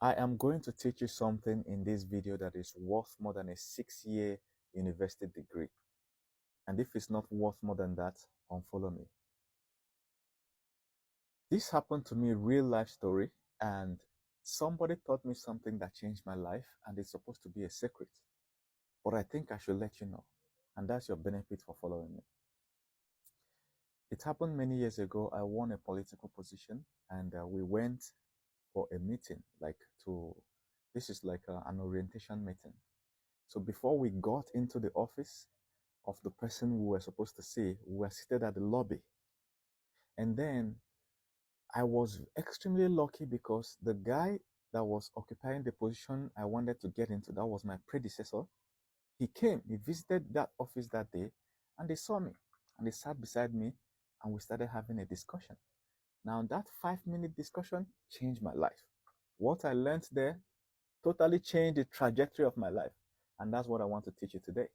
I am going to teach you something in this video that is worth more than a 6-year university degree. And if it's not worth more than that, unfollow me. This happened to me, real life story, and somebody taught me something that changed my life, and it's supposed to be a secret. But I think I should let you know, and that's your benefit for following me. It happened many years ago. I won a political position, and we went for a meeting, this is like an orientation meeting. So before we got into the office of the person we were supposed to see, we were seated at the lobby. And then I was extremely lucky because the guy that was occupying the position I wanted to get into, that was my predecessor, he came, he visited that office that day, and they saw me, and they sat beside me, and we started having a discussion. Now, that 5-minute discussion changed my life. What I learned there totally changed the trajectory of my life, and that's what I want to teach you today.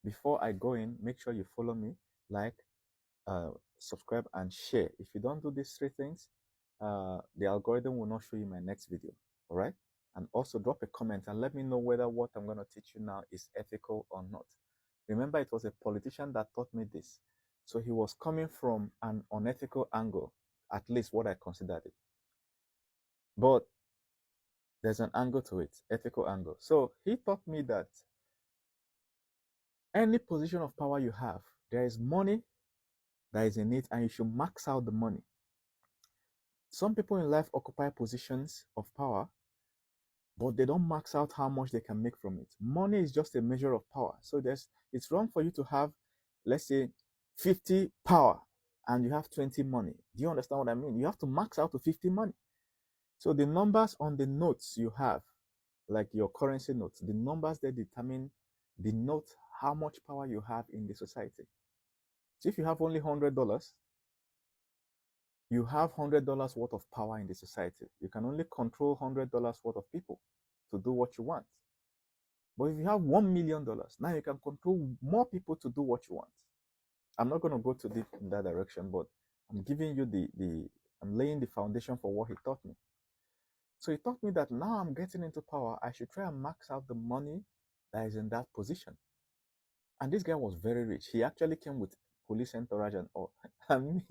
Before I go in, make sure you follow me, like, subscribe, and share. If you don't do these 3 things, the algorithm will not show you my next video. All right? And also drop a comment and let me know whether what I'm going to teach you now is ethical or not. Remember, it was a politician that taught me this. So he was coming from an unethical angle, at least what I considered it. But there's an angle to it, ethical angle. So he taught me that any position of power you have, there is money that is in it, and you should max out the money. Some people in life occupy positions of power, but they don't max out how much they can make from it. Money is just a measure of power. So it's wrong for you to have, let's say, 50 power and you have 20 money. Do you understand what I mean? You have to max out to 50 money. So the numbers on the notes you have, like your currency notes, the numbers that determine the note, how much power you have in the society. So if you have only $100, you have $100 worth of power in the society. You can only control $100 worth of people to do what you want. But if you have $1 million, now you can control more people to do what you want. I'm not going to go too deep in that direction, but I'm giving you I'm laying the foundation for what he taught me. So he taught me that now I'm getting into power, I should try and max out the money that is in that position. And this guy was very rich. He actually came with police entourage and all. And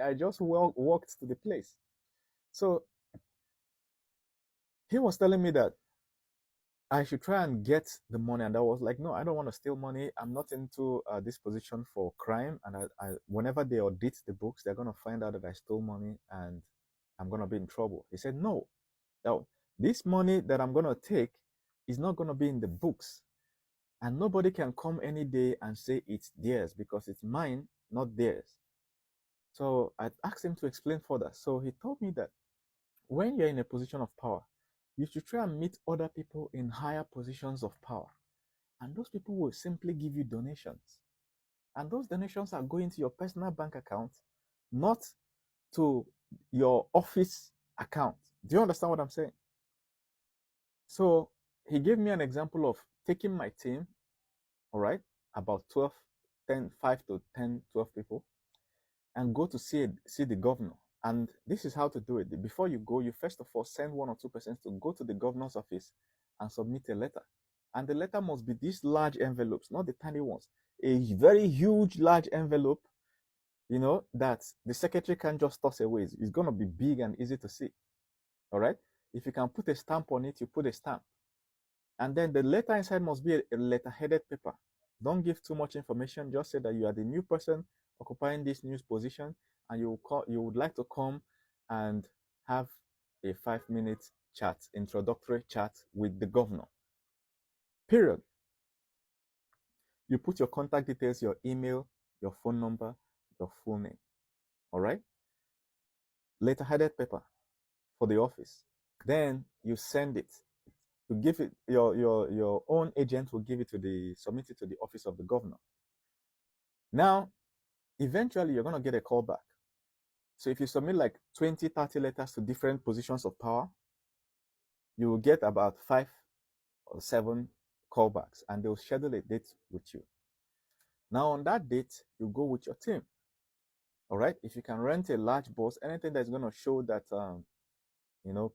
I just walked to the place. So he was telling me that I should try and get the money, and I was like, no, I don't want to steal money. I'm not into this position for crime, and whenever they audit the books, they're gonna find out that I stole money, and I'm gonna be in trouble. He said, no, now this money that I'm gonna take is not gonna be in the books, and nobody can come any day and say it's theirs because it's mine, not theirs. So I asked him to explain further. So he told me that when you're in a position of power, you should try and meet other people in higher positions of power. And those people will simply give you donations. And those donations are going to your personal bank account, not to your office account. Do you understand what I'm saying? So he gave me an example of taking my team, all right, about 12, 10, 5 to 10, 12 people, and go to see the governor. And this is how to do it. Before you go, you first of all send 1 or 2 persons to go to the governor's office and submit a letter. And the letter must be these large envelopes, not the tiny ones. A very huge, large envelope, that the secretary can't just toss away. It's going to be big and easy to see. All right? If you can put a stamp on it, you put a stamp. And then the letter inside must be a letter-headed paper. Don't give too much information. Just say that you are the new person occupying this new position, and you would like to come and have a 5-minute chat, introductory chat with the governor. Period. You put your contact details, your email, your phone number, your full name. All right? Letter-headed paper for the office. Then you send it. You give it, your own agent will submit it to the office of the governor. Now, eventually you're going to get a call back. So if you submit like 20, 30 letters to different positions of power, you will get about 5 or 7 callbacks, and they'll schedule a date with you. Now on that date, you go with your team. All right? If you can rent a large bus, anything that's going to show that,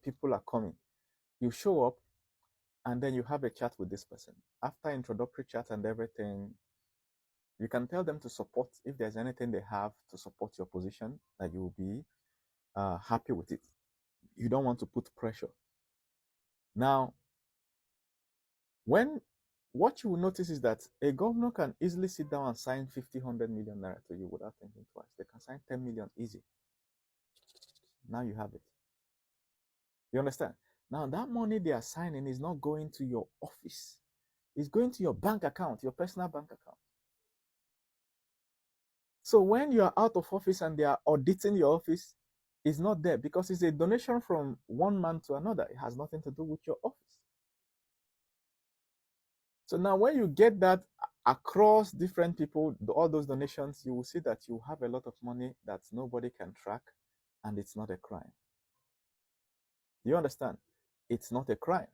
people are coming. You show up and then you have a chat with this person. After introductory chat and everything, you can tell them to support, if there's anything they have to support your position, that you will be happy with it. You don't want to put pressure. Now, when what you will notice is that a governor can easily sit down and sign 50, 100 million naira to you without thinking twice. They can sign 10 million easy. Now you have it. You understand? Now that money they are signing is not going to your office. It's going to your bank account, your personal bank account. So when you are out of office and they are auditing your office, it's not there because it's a donation from one man to another. It has nothing to do with your office. So now when you get that across different people, all those donations, you will see that you have a lot of money that nobody can track, and it's not a crime. You understand? It's not a crime.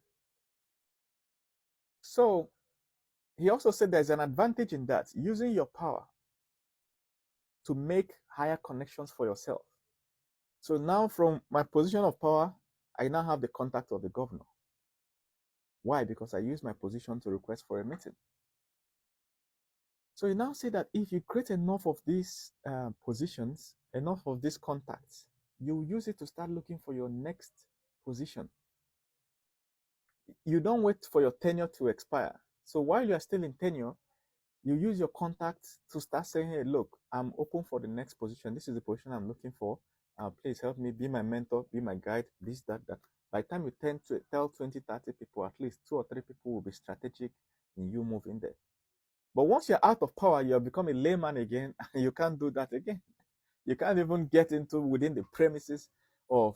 So he also said there's an advantage in that, using your power to make higher connections for yourself. So now from my position of power, I now have the contact of the governor. Why? Because I use my position to request for a meeting. So you now see that if you create enough of these positions, enough of these contacts, you use it to start looking for your next position. You don't wait for your tenure to expire. So while you are still in tenure, you use your contacts to start saying, hey, look, I'm open for the next position. This is the position I'm looking for. Please help me, be my mentor, be my guide, this, that, that. By the time you tend to tell 20, 30 people, at least 2 or 3 people will be strategic in you moving there. But once you're out of power, you have become a layman again, and you can't do that again. You can't even get into within the premises of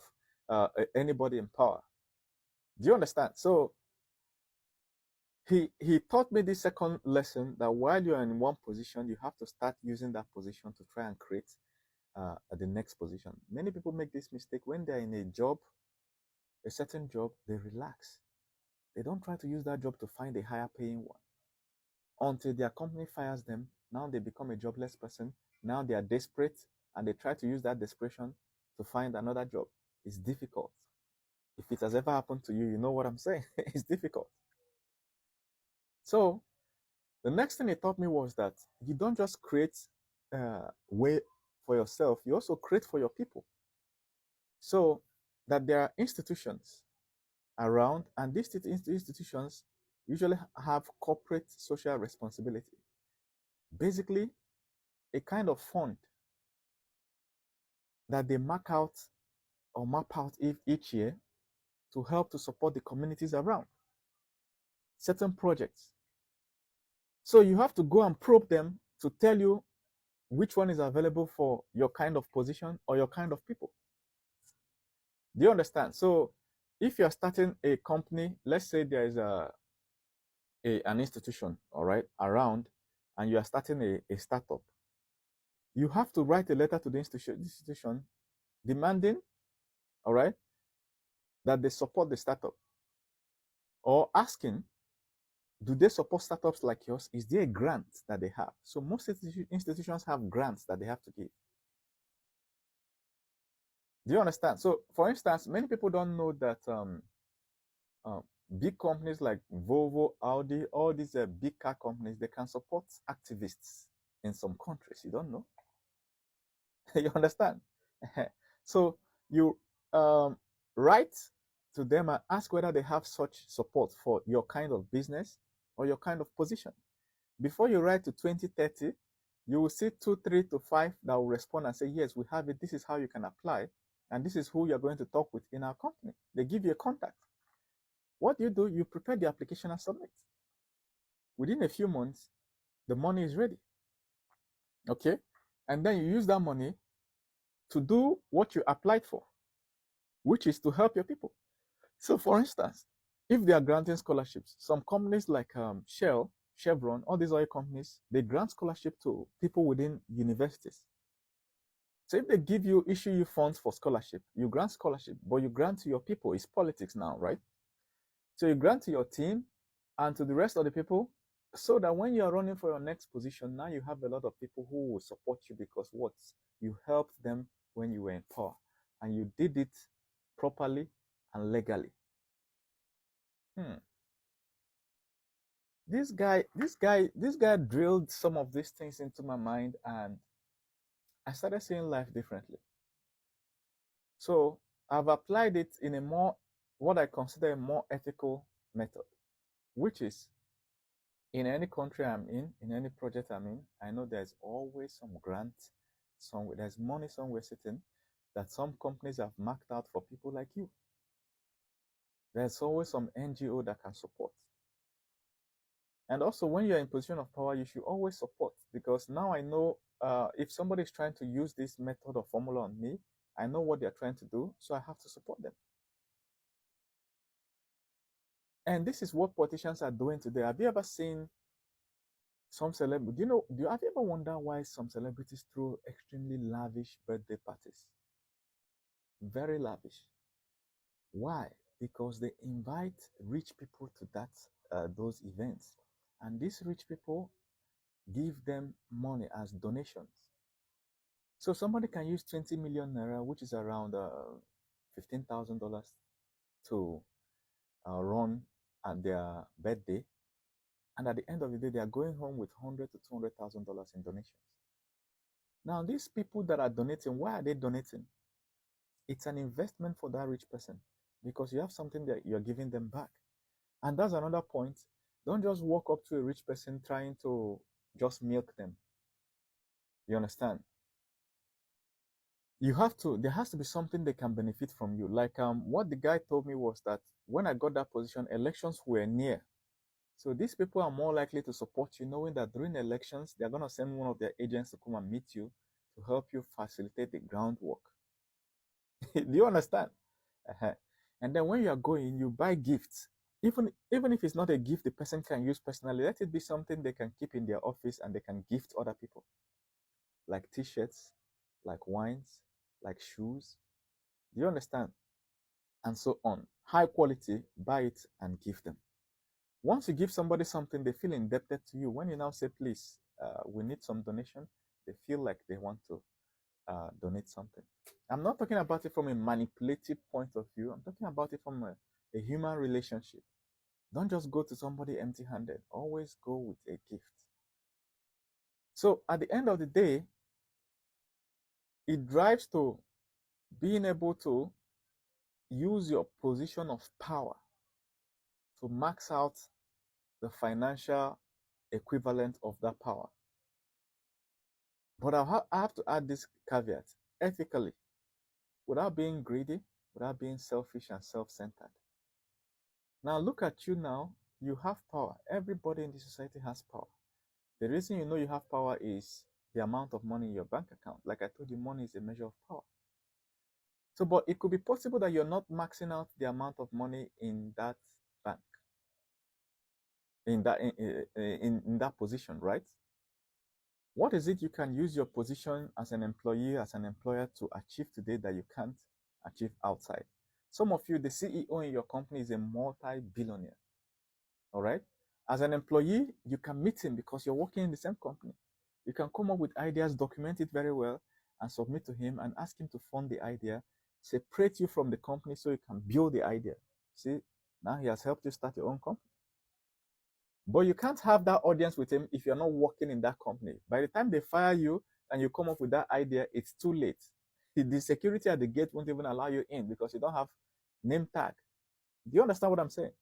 anybody in power. Do you understand? So he taught me this second lesson, that while you're in one position, you have to start using that position to try and create the next position. Many people make this mistake when they're in a job, a certain job, they relax. They don't try to use that job to find a higher paying one until their company fires them. Now they become a jobless person. Now they are desperate and they try to use that desperation to find another job. It's difficult. If it has ever happened to you, you know what I'm saying. It's difficult. So the next thing he taught me was that you don't just create a way for yourself, you also create for your people. So that there are institutions around, and these institutions usually have corporate social responsibility. Basically, a kind of fund that they map out each year to help to support the communities around certain projects. So you have to go and probe them to tell you which one is available for your kind of position or your kind of people. Do you understand? So if you're starting a company, let's say there is an institution, all right, around, and you are starting a startup, you have to write a letter to the institution demanding, all right, that they support the startup, or asking, do they support startups like yours? Is there a grant that they have? So most institutions have grants that they have to give. Do you understand? So for instance, many people don't know that uh, big companies like Volvo, Audi, all these big car companies, they can support activists in some countries. You don't know. You understand? So you write to them and ask whether they have such support for your kind of business or your kind of position. Before you write to 2030, you will see 2, 3 to 5 that will respond and say, yes, we have it. This is how you can apply. And this is who you're going to talk with in our company. They give you a contact. What do? You prepare the application and submit. Within a few months, the money is ready. Okay? And then you use that money to do what you applied for, which is to help your people. So, for instance, if they are granting scholarships, some companies like Shell, Chevron, all these oil companies, they grant scholarship to people within universities. So if they issue you funds for scholarship, you grant scholarship, but you grant to your people. It's politics now, right? So you grant to your team and to the rest of the people, so that when you are running for your next position, now you have a lot of people who will support you because what? You helped them when you were in power and you did it properly and legally. This guy drilled some of these things into my mind, and I started seeing life differently. So I've applied it in a more, what I consider a more ethical method, which is in any country I'm in any project I'm in, I know there's always some grant, somewhere, there's money somewhere sitting that some companies have marked out for people like you. There's always some NGO that can support. And also, when you're in position of power, you should always support, because now I know if somebody is trying to use this method or formula on me, I know what they're trying to do, so I have to support them. And this is what politicians are doing today. Have you ever seen some celebrities? Have you ever wondered why some celebrities throw extremely lavish birthday parties? Very lavish. Why? Because they invite rich people to those events, and these rich people give them money as donations. So somebody can use 20 million naira, which is around $15,000, to run at their birthday, and at the end of the day, they are going home with $100,000 to $200,000 in donations. Now, these people that are donating, why are they donating? It's an investment for that rich person, because you have something that you're giving them back. And that's another point. Don't just walk up to a rich person trying to just milk them. You understand? There has to be something they can benefit from you. Like what the guy told me was that when I got that position, elections were near. So these people are more likely to support you, knowing that during elections, they're going to send one of their agents to come and meet you to help you facilitate the groundwork. Do you understand? Uh-huh. And then when you are going, you buy gifts. Even if it's not a gift the person can use personally, let it be something they can keep in their office and they can gift other people, like t-shirts, like wines, like shoes. Do you understand? And so on. High quality, buy it and give them. Once you give somebody something, they feel indebted to you. When you now say, please, we need some donation, they feel like they want to donate something. I'm not talking about it from a manipulative point of view. I'm talking about it from a human relationship. Don't just go to somebody empty handed. Always go with a gift. So at the end of the day, it drives to being able to use your position of power to max out the financial equivalent of that power. But I have to add this caveat, ethically, without being greedy, without being selfish and self-centered. Now look at you now. You have power. Everybody in the society has power. The reason you know you have power is the amount of money in your bank account. Like I told you, money is a measure of power. So, but it could be possible that you're not maxing out the amount of money in that bank, in that position, right? What is it you can use your position as an employee, as an employer, to achieve today that you can't achieve outside? Some of you, the CEO in your company is a multi-billionaire. All right. As an employee, you can meet him because you're working in the same company. You can come up with ideas, document it very well, and submit to him and ask him to fund the idea, separate you from the company so you can build the idea. See, now he has helped you start your own company. But you can't have that audience with him if you're not working in that company. By the time they fire you and you come up with that idea, it's too late. The security at the gate won't even allow you in because you don't have name tag. Do you understand what I'm saying?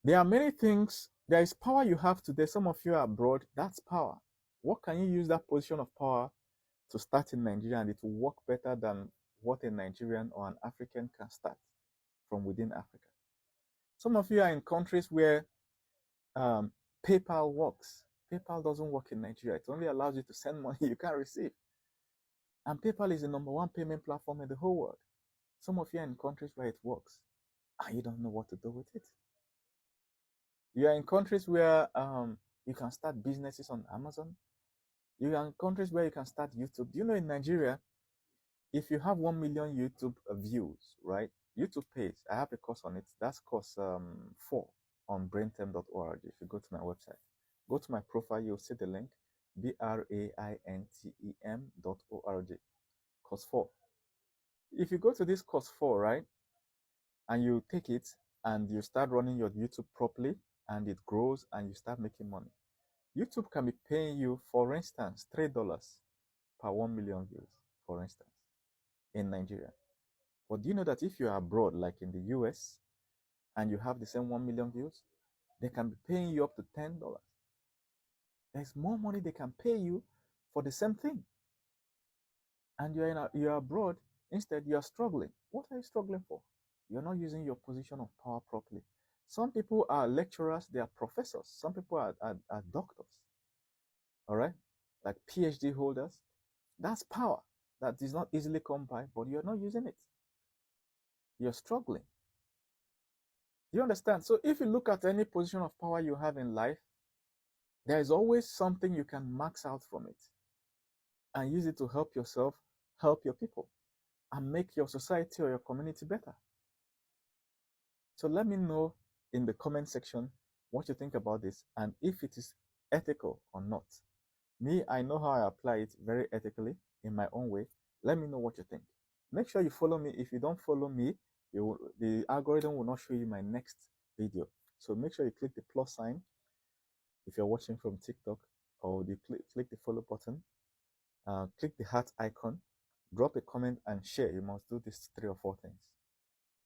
There are many things. There is power you have today. Some of you are abroad. That's power. What can you use that position of power to start in Nigeria, and it will work better than what a Nigerian or an African can start from within Africa? Some of you are in countries where PayPal works. PayPal doesn't work in Nigeria. It only allows you to send money you can't receive. And PayPal is the number one payment platform in the whole world. Some of you are in countries where it works, and you don't know what to do with it. You are in countries where you can start businesses on Amazon. You are in countries where you can start YouTube. Do you know in Nigeria, if you have 1 million YouTube views, right? YouTube pays. I have a course on it. That's course 4 on braintem.org. If you go to my website, go to my profile, you'll see the link, braintem.org. Course 4. If you go to this course 4, right? and you take it and you start running your YouTube properly, and it grows and you start making money. YouTube can be paying you, for instance, $3 per 1 million views, for instance, in Nigeria. But do you know that if you are abroad, like in the US, and you have the same 1 million views, they can be paying you up to $10. There's more money they can pay you for the same thing. And you're abroad, instead you're struggling. What are you struggling for? You're not using your position of power properly. Some people are lecturers, they are professors. Some people are doctors, all right? Like PhD holders. That's power that is not easily come by, but you're not using it. You're struggling. Do you understand? So if you look at any position of power you have in life, there is always something you can max out from it and use it to help yourself, help your people, and make your society or your community better. So let me know in the comment section what you think about this and if it is ethical or not. Me, I know how I apply it very ethically in my own way. Let me know what you think. Make sure you follow me. If you don't follow me, the algorithm will not show you my next video. So make sure you click the plus sign if you're watching from TikTok, or click the follow button, click the heart icon, drop a comment and share. You must do these 3 or 4 things.